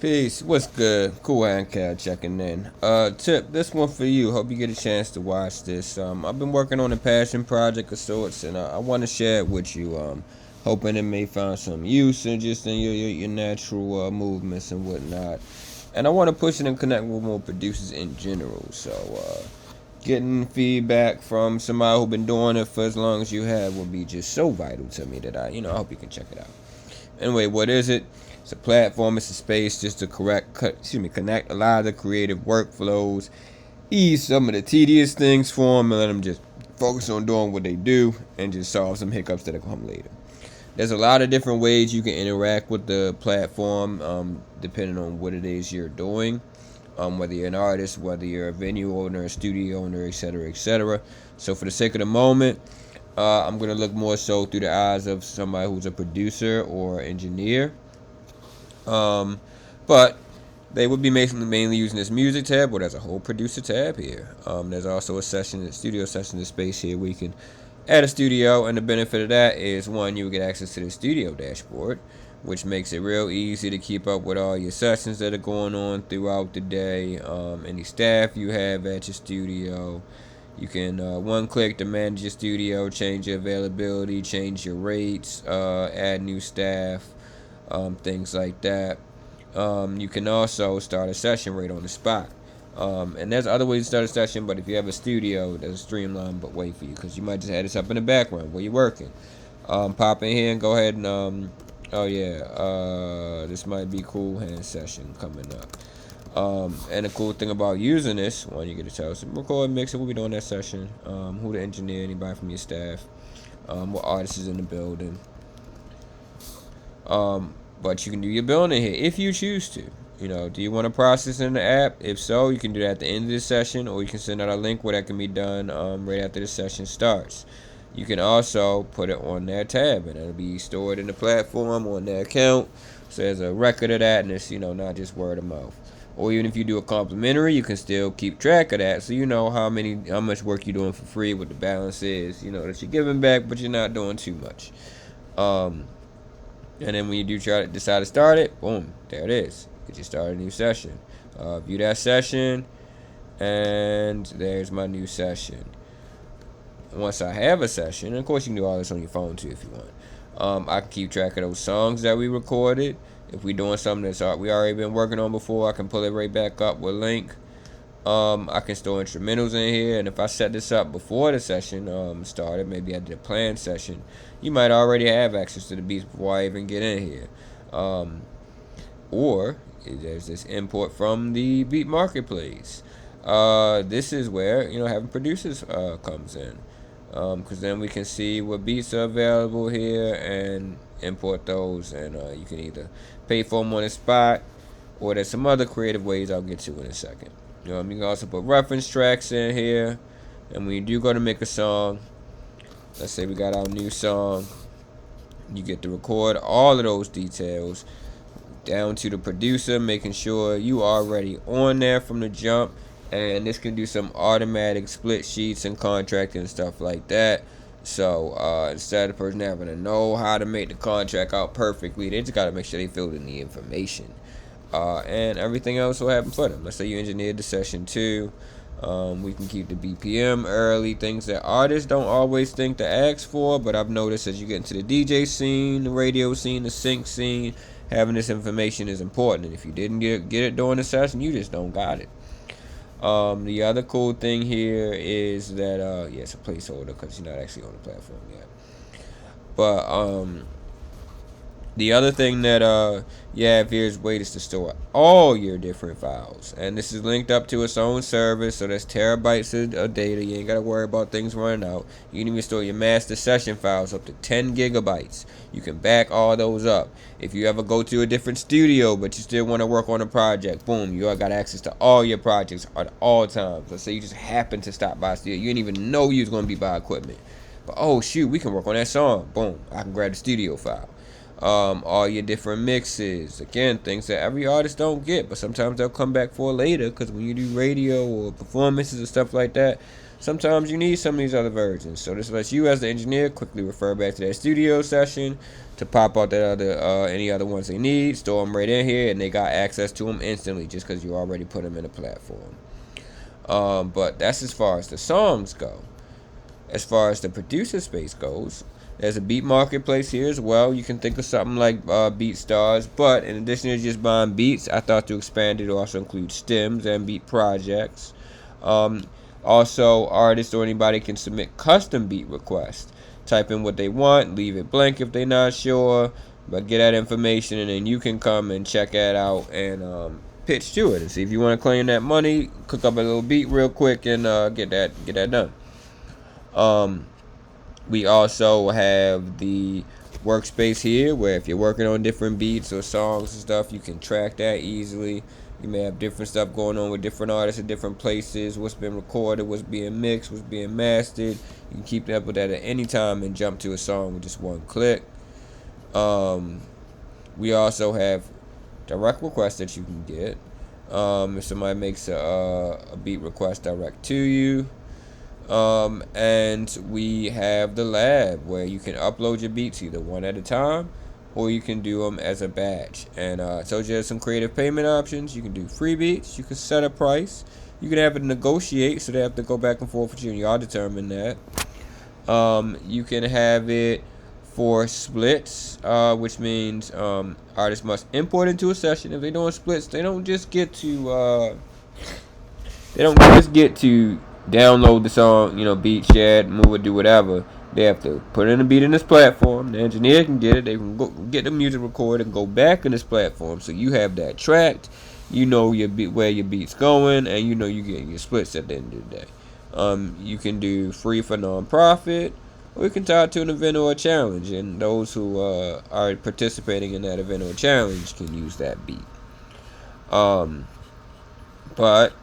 Peace. What's good? Cool Hand Cat checking in. Tip, this one for you. Hope you get a chance to watch this. I've been working on a passion project of sorts, and I want to share it with you. Hoping it may find some use in just in your natural movements and whatnot. And I want to push it and connect with more producers in general. So, getting feedback from somebody who's been doing it for as long as you have would be just so vital to me that I hope you can check it out. Anyway, what is it? It's a platform, it's a space just to connect a lot of the creative workflows, ease some of the tedious things for them, and let them just focus on doing what they do and just solve some hiccups that'll come later. There's a lot of different ways you can interact with the platform, depending on what it is you're doing. Whether you're an artist, whether you're a venue owner, a studio owner, etc., etc. So, for the sake of the moment, I'm gonna look more so through the eyes of somebody who's a producer or engineer. Um, but they would be mainly using this music tab, but there's a whole producer tab here. There's also a studio session, space here where you can add a studio, and the benefit of that is one, you get access to the studio dashboard, which makes it real easy to keep up with all your sessions that are going on throughout the day, any staff you have at your studio. You can one click to manage your studio, change your availability, change your rates, add new staff, things like that. You can also start a session right on the spot. And there's other ways to start a session, but if you have a studio, there's a streamline but way for you because you might just have this up in the background while you're working. Pop in here and go ahead and oh yeah, this might be cool hand session coming up. And the cool thing about using this, one, you get to tell us, record, mix it, we'll be doing that session. Who the engineer, anybody from your staff, what artist is in the building. But you can do your building here if you choose to. Do you want to process in the app? If so, you can do that at the end of the session, or you can send out a link where that can be done right after the session starts. You can also put it on their tab, and it'll be stored in the platform on their account. So there's a record of that, and it's not just word of mouth. Or even if you do a complimentary, you can still keep track of that, so you know how much work you're doing for free, what the balance is. That you're giving back, but you're not doing too much. And then when you do decide to start it, boom, there it is. You just start a new session. View that session, and there's my new session. Once I have a session, and of course you can do all this on your phone too if you want. I can keep track of those songs that we recorded. If we're doing something that's we already been working on before, I can pull it right back up with link. I can store instrumentals in here, and if I set this up before the session started, maybe I did a planned session, you might already have access to the beats before I even get in here. Or there's this import from the Beat Marketplace. This is where having producers comes in, because then we can see what beats are available here and import those, and you can either pay for them on the spot, or there's some other creative ways I'll get to in a second. You can also put reference tracks in here, and when you do go to make a song, let's say we got our new song, you get to record all of those details down to the producer, making sure you are already on there from the jump. And this can do some automatic split sheets and contracting and stuff like that. So instead of the person having to know how to make the contract out perfectly, they just got to make sure they filled in the information. And everything else will happen for them. Let's say you engineered the session too. We can keep the BPM early, things that artists don't always think to ask for, but I've noticed as you get into the DJ scene, the radio scene, the sync scene, having this information is important. And if you didn't get it during the session, you just don't got it. The other cool thing here is that it's a placeholder because you're not actually on the platform yet. But the other thing that you have here is ways to store all your different files, and this is linked up to its own service, so that's terabytes of data. You ain't gotta worry about things running out. You can even store your master session files up to 10 gigabytes. You can back all those up. If you ever go to a different studio but you still want to work on a project, boom, you got access to all your projects at all times. Let's say you just happen to stop by a studio, you didn't even know you was gonna be by equipment, but oh shoot, we can work on that song. Boom, I can grab the studio file. all your different mixes. Again, things that every artist don't get, but sometimes they'll come back for later. Because when you do radio or performances and stuff like that, sometimes you need some of these other versions. So this lets you, as the engineer, quickly refer back to that studio session to pop out that other any other ones they need, store them right in here, and they got access to them instantly just because you already put them in a platform. But that's as far as the songs go. As far as the producer space goes, there's a beat marketplace here as well. You can think of something like BeatStars, but in addition to just buying beats, I thought to expand it to also include stems and beat projects. Um, Also, artists or anybody can submit custom beat requests. Type in what they want, leave it blank if they're not sure, but get that information, and then you can come and check that out and pitch to it and see if you want to claim that money. Cook up a little beat real quick and get that done. Um, we also have the workspace here where if you're working on different beats or songs and stuff, you can track that easily. You may have different stuff going on with different artists at different places, what's been recorded, what's being mixed, what's being mastered. You can keep up with that at any time and jump to a song with just one click. We also have direct requests that you can get. If somebody makes a beat request direct to you. And we have the lab where you can upload your beats either one at a time or you can do them as a batch. And I told you there's some creative payment options. You can do free beats. You can set a price. You can have it negotiate, so they have to go back and forth with you and y'all determine that. You can have it for splits, which means artists must import into a session. If they're doing splits, they don't just get to download the song, beat, share it, move it, do whatever. They have to put in a beat in this platform. The engineer can get it. They can go get the music recorded and go back in this platform. So you have that tracked. You know your beat, where your beat's going, and you know you're getting your splits at the end of the day. You can do free for non-profit, or you can tie it to an event or a challenge, and those who are participating in that event or challenge can use that beat. But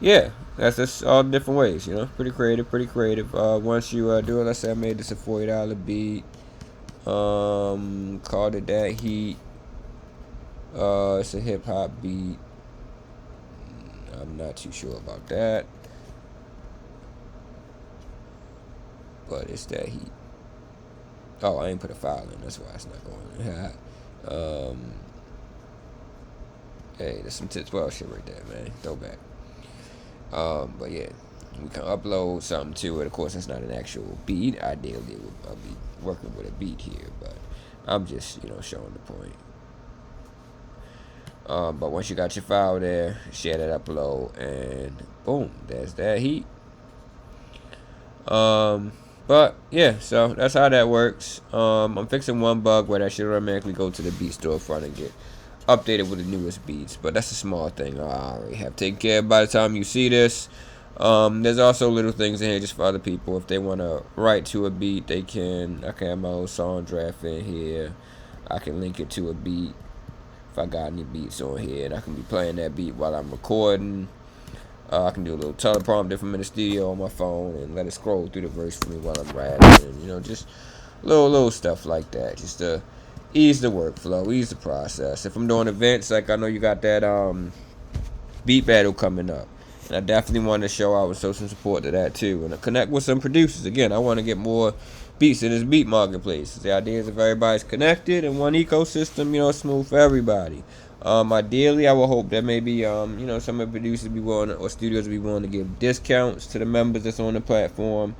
yeah, that's just all different ways, Pretty creative. Once you do it, let's say I made this a $40 beat. Called it That Heat. It's a hip hop beat. I'm not too sure about that, but it's That Heat. Oh, I ain't put a file in. That's why it's not going. Hey, there's some Tits Well shit right there, man. Throwback. But yeah, we can upload something to it. Of course, it's not an actual beat. Ideally, I'll be working with a beat here, but I'm just, showing the point. But once you got your file there, share that upload, and boom, there's That Heat. But yeah, so that's how that works. I'm fixing one bug where that should automatically go to the beat storefront and get updated with the newest beats, but that's a small thing I already have taken care of by the time you see this. There's also little things in here just for other people. If they want to write to a beat, they can. I can have my own song draft in here. I can link it to a beat if I got any beats on here, and I can be playing that beat while I'm recording. I can do a little teleprompter from in the studio on my phone and let it scroll through the verse for me while I'm rapping, and just little stuff like that, just to ease the workflow, ease the process. If I'm doing events, like I know you got that beat battle coming up, and I definitely want to show out and show some support to that too, and connect with some producers. Again, I want to get more beats in this beat marketplace. The idea is if everybody's connected in one ecosystem, smooth for everybody. Ideally, I would hope that maybe some of the producers be willing or studios be willing to give discounts to the members that's on the platform.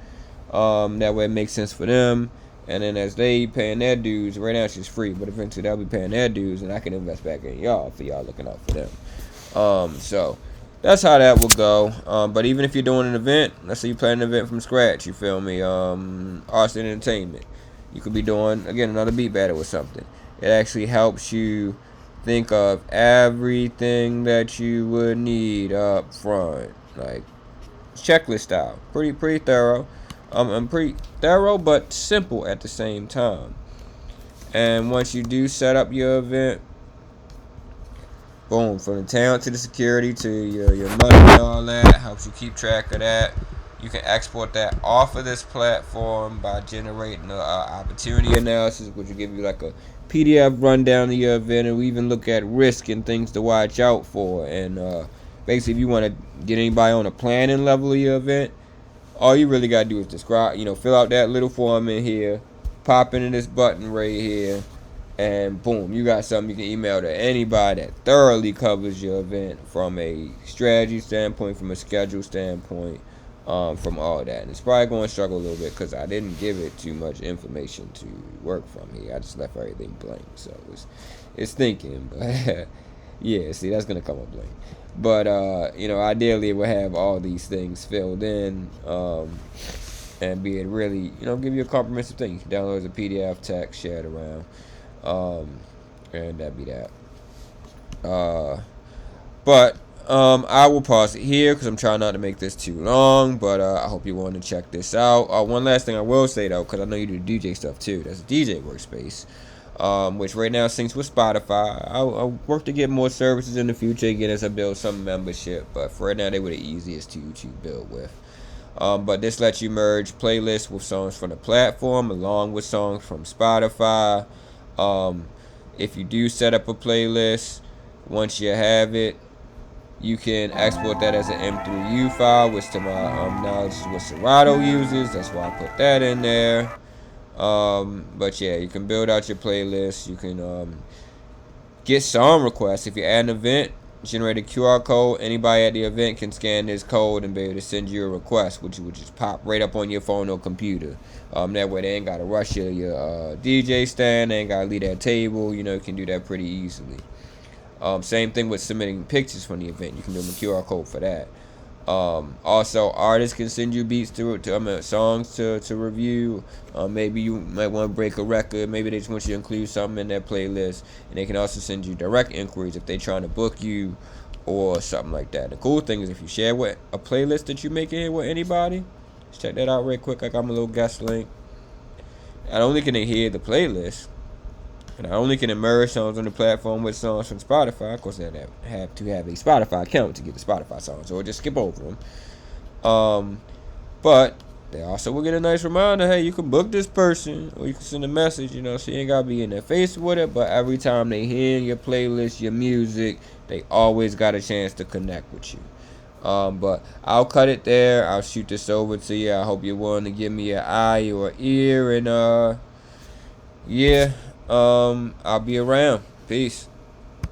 That way it makes sense for them. And then as they paying their dues, right now it's just free, but eventually they'll be paying their dues, and I can invest back in y'all for y'all looking out for them. So that's how that will go. But even if you're doing an event, let's say you plan an event from scratch, you feel me? Arts and entertainment, you could be doing again another beat battle or something. It actually helps you think of everything that you would need up front, like checklist style, pretty thorough. I'm pretty thorough but simple at the same time. And once you do set up your event, boom, from the talent to the security to your money and all that, helps you keep track of that. You can export that off of this platform by generating an opportunity analysis, which will give you like a PDF rundown of your event, and we even look at risk and things to watch out for. And basically, if you want to get anybody on a planning level of your event, all you really got to do is describe, fill out that little form in here, pop into this button right here, and boom, you got something you can email to anybody that thoroughly covers your event from a strategy standpoint, from a schedule standpoint, from all that. And it's probably going to struggle a little bit because I didn't give it too much information to work from here. I just left everything blank, so it's thinking, but yeah, see, that's going to come up blank. But ideally it would have all these things filled in, and be it really, give you a comprehensive thing. You can download as a PDF, text, share it around, and that'd be that. But I will pause it here because I'm trying not to make this too long. But I hope you want to check this out. One last thing I will say though, because I know you do DJ stuff too. That's a DJ workspace. Which right now syncs with Spotify. I'll work to get more services in the future again as I build some membership, but for right now they were the easiest to build with. But this lets you merge playlists with songs from the platform along with songs from Spotify. If you do set up a playlist, once you have it, you can export that as an M3U file, which to my knowledge is what Serato uses. That's why I put that in there. But yeah, you can build out your playlist. You can get song requests. If you add an event, generate a QR code. Anybody at the event can scan this code and be able to send you a request, which would just pop right up on your phone or computer. That way they ain't gotta rush your DJ stand. They ain't gotta leave that table. You can do that pretty easily. Same thing with submitting pictures from the event. You can do a QR code for that. Also, artists can send you beats songs to review. Maybe you might want to break a record. Maybe they just want you to include something in their playlist. And they can also send you direct inquiries if they're trying to book you or something like that. The cool thing is if you share a playlist that you make in with anybody, let's check that out real quick. I got my little guest link. Not only can they hear the playlist, and I only can merge songs on the platform with songs from Spotify. Of course, they have to have a Spotify account to get the Spotify songs, or just skip over them. But they also will get a nice reminder, hey, you can book this person, or you can send a message, so you ain't got to be in their face with it. But every time they hear your playlist, your music, they always got a chance to connect with you. But I'll cut it there. I'll shoot this over to you. I hope you're willing to give me an eye or an ear, and yeah. I'll be around. Peace.